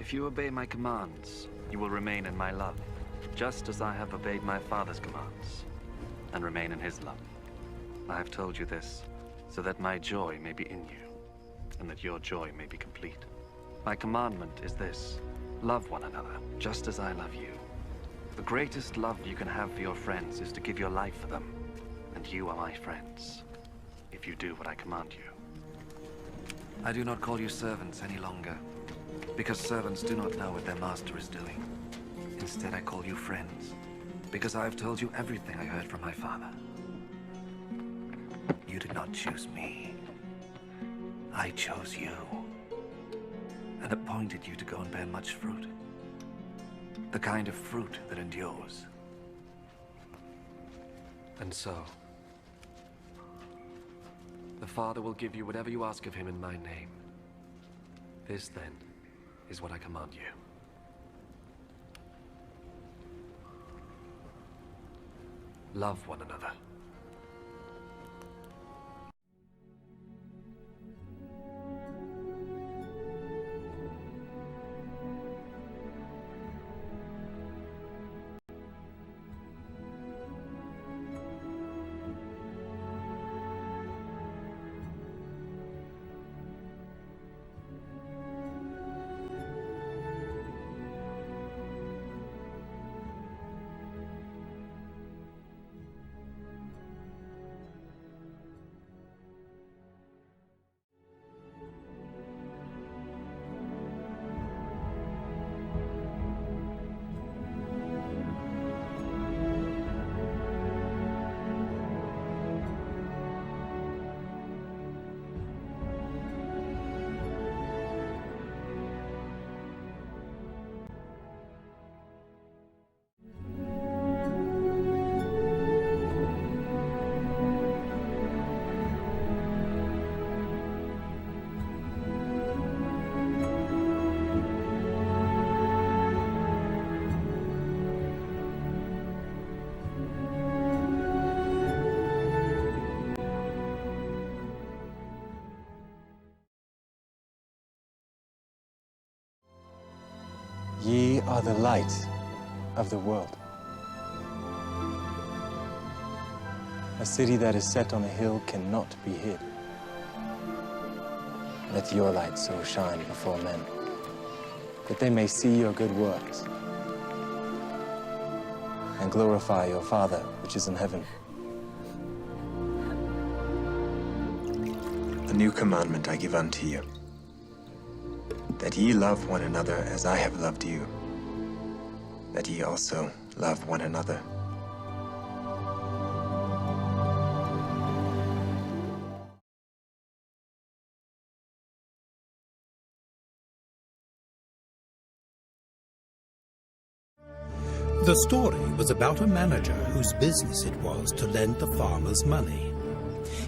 If you obey my commands, you will remain in my love, just as I have obeyed my father's commands, and remain in his love. I have told you this, so that my joy may be in you, and that your joy may be complete. My commandment is this: love one another, just as I love you. The greatest love you can have for your friends is to give your life for them, and you are my friends, if you do what I command you. I do not call you servants any longer, because servants do not know what their master is doing. Instead, I call you friends, because I have told you everything I heard from my father. You did not choose me. I chose you, and appointed you to go and bear much fruit. The kind of fruit that endures. And so, the Father will give you whatever you ask of him in my name. This, then, is what I command you. Love one another. Ye are the light of the world. A city that is set on a hill cannot be hid. Let your light so shine before men, that they may see your good works and glorify your Father which is in heaven. A new commandment I give unto you, that ye love one another as I have loved you, that ye also love one another. The story was about a manager whose business it was to lend the farmers money.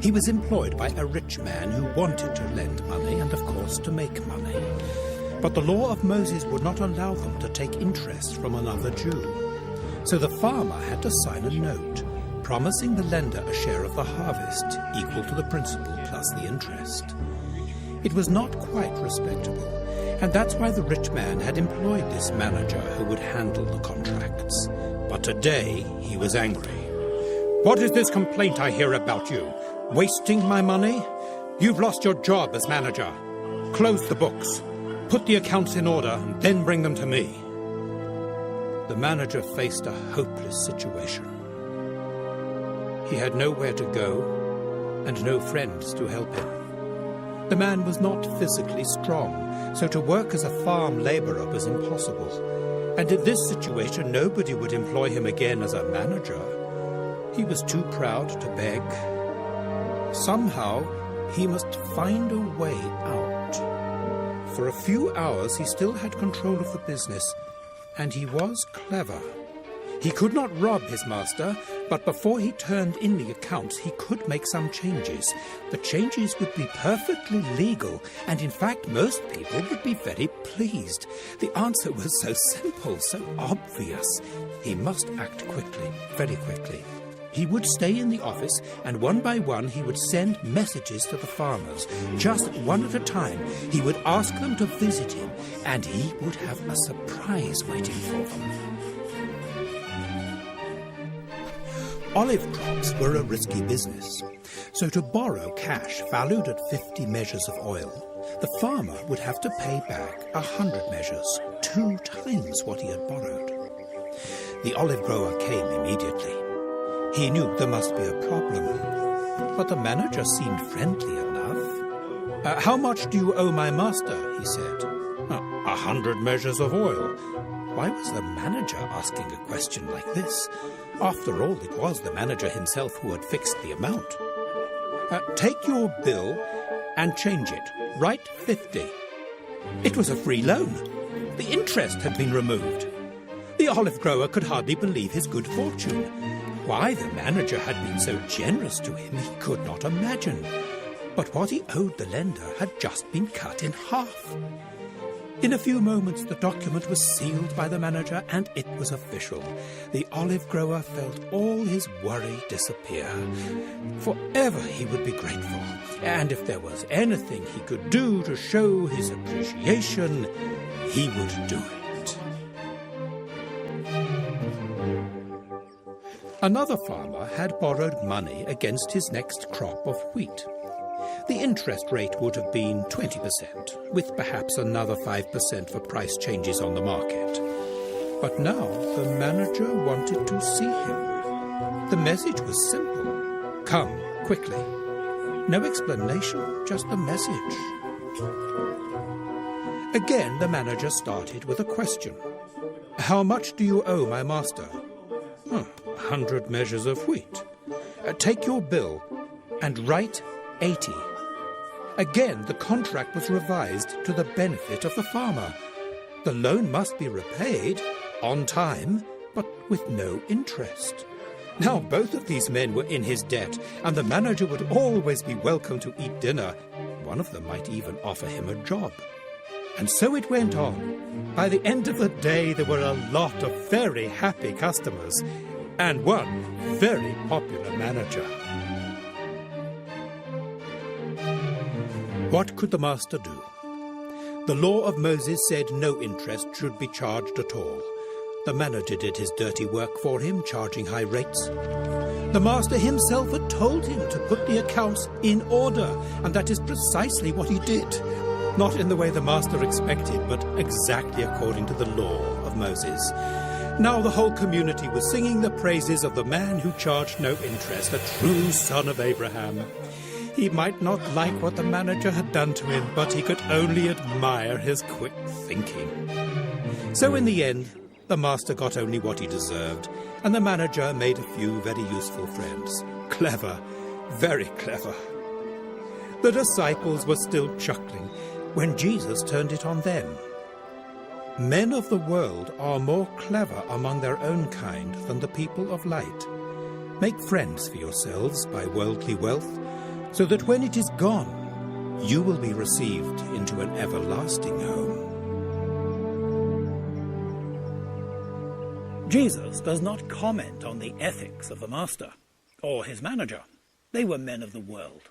He was employed by a rich man who wanted to lend money and, of course, to make money. But the law of Moses would not allow them to take interest from another Jew. So the farmer had to sign a note, promising the lender a share of the harvest, equal to the principal plus the interest. It was not quite respectable, and that's why the rich man had employed this manager who would handle the contracts. But today he was angry. "What is this complaint I hear about you? Wasting my money? You've lost your job as manager. Close the books. Put the accounts in order, and then bring them to me." The manager faced a hopeless situation. He had nowhere to go, and no friends to help him. The man was not physically strong, so to work as a farm laborer was impossible. And in this situation, nobody would employ him again as a manager. He was too proud to beg. Somehow, he must find a way out. For a few hours, he still had control of the business, and he was clever. He could not rob his master, but before he turned in the accounts, he could make some changes. The changes would be perfectly legal, and in fact, most people would be very pleased. The answer was so simple, so obvious. He must act quickly, very quickly. He would stay in the office, and one by one he would send messages to the farmers. Just one at a time, he would ask them to visit him, and he would have a surprise waiting for them. Olive crops were a risky business, so to borrow cash valued at 50 measures of oil, the farmer would have to pay back 100 measures, 2 times what he had borrowed. The olive grower came immediately. He knew there must be a problem, but the manager seemed friendly enough. How much do you owe my master? He said. 100 measures of oil. Why was the manager asking a question like this? After all, it was the manager himself who had fixed the amount. Take your bill and change it. Write 50. It was a free loan. The interest had been removed. The olive grower could hardly believe his good fortune. Why the manager had been so generous to him, he could not imagine. But what he owed the lender had just been cut in half. In a few moments, the document was sealed by the manager, and it was official. The olive grower felt all his worry disappear. Forever he would be grateful, and if there was anything he could do to show his appreciation, he would do it. Another farmer had borrowed money against his next crop of wheat. The interest rate would have been 20%, with perhaps another 5% for price changes on the market. But now the manager wanted to see him. The message was simple. Come, quickly. No explanation, just the message. Again, the manager started with a question. How much do you owe my master? 100 measures of wheat. Take your bill and write 80. Again, the contract was revised to the benefit of the farmer. The loan must be repaid on time, but with no interest. Now both of these men were in his debt, and the manager would always be welcome to eat dinner. One of them might even offer him a job. And so it went on. By the end of the day, there were a lot of very happy customers, and one very popular manager. What could the master do? The law of Moses said no interest should be charged at all. The manager did his dirty work for him, charging high rates. The master himself had told him to put the accounts in order, and that is precisely what he did. Not in the way the master expected, but exactly according to the law of Moses. Now the whole community was singing the praises of the man who charged no interest, a true son of Abraham. He might not like what the manager had done to him, but he could only admire his quick thinking. So in the end, the master got only what he deserved, and the manager made a few very useful friends. Clever, very clever. The disciples were still chuckling when Jesus turned it on them. Men of the world are more clever among their own kind than the people of light. Make friends for yourselves by worldly wealth, so that when it is gone, you will be received into an everlasting home. Jesus does not comment on the ethics of the master or his manager. They were men of the world.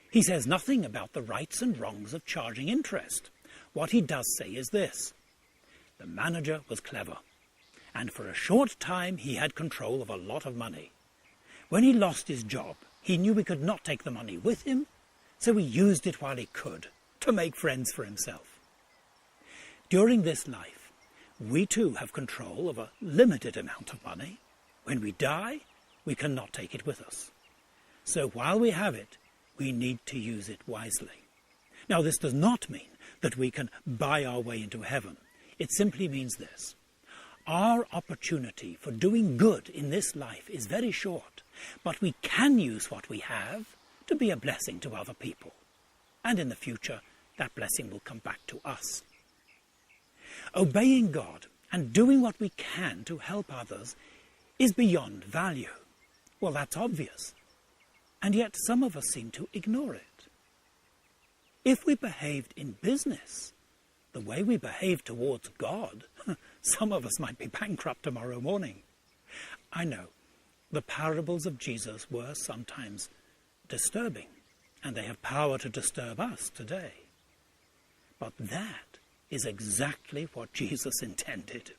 He says nothing about the rights and wrongs of charging interest. What he does say is this: the manager was clever, and for a short time he had control of a lot of money. When he lost his job, he knew he could not take the money with him, so he used it while he could, to make friends for himself. During this life, we too have control of a limited amount of money. When we die, we cannot take it with us. So while we have it, we need to use it wisely. Now, this does not mean that we can buy our way into heaven. It simply means this: our opportunity for doing good in this life is very short, but we can use what we have to be a blessing to other people. And in the future, that blessing will come back to us. Obeying God and doing what we can to help others is beyond value. Well, that's obvious. And yet some of us seem to ignore it. If we behaved in business the way we behave towards God, some of us might be bankrupt tomorrow morning. I know, The parables of Jesus were sometimes disturbing, and they have power to disturb us today. But that is exactly what Jesus intended.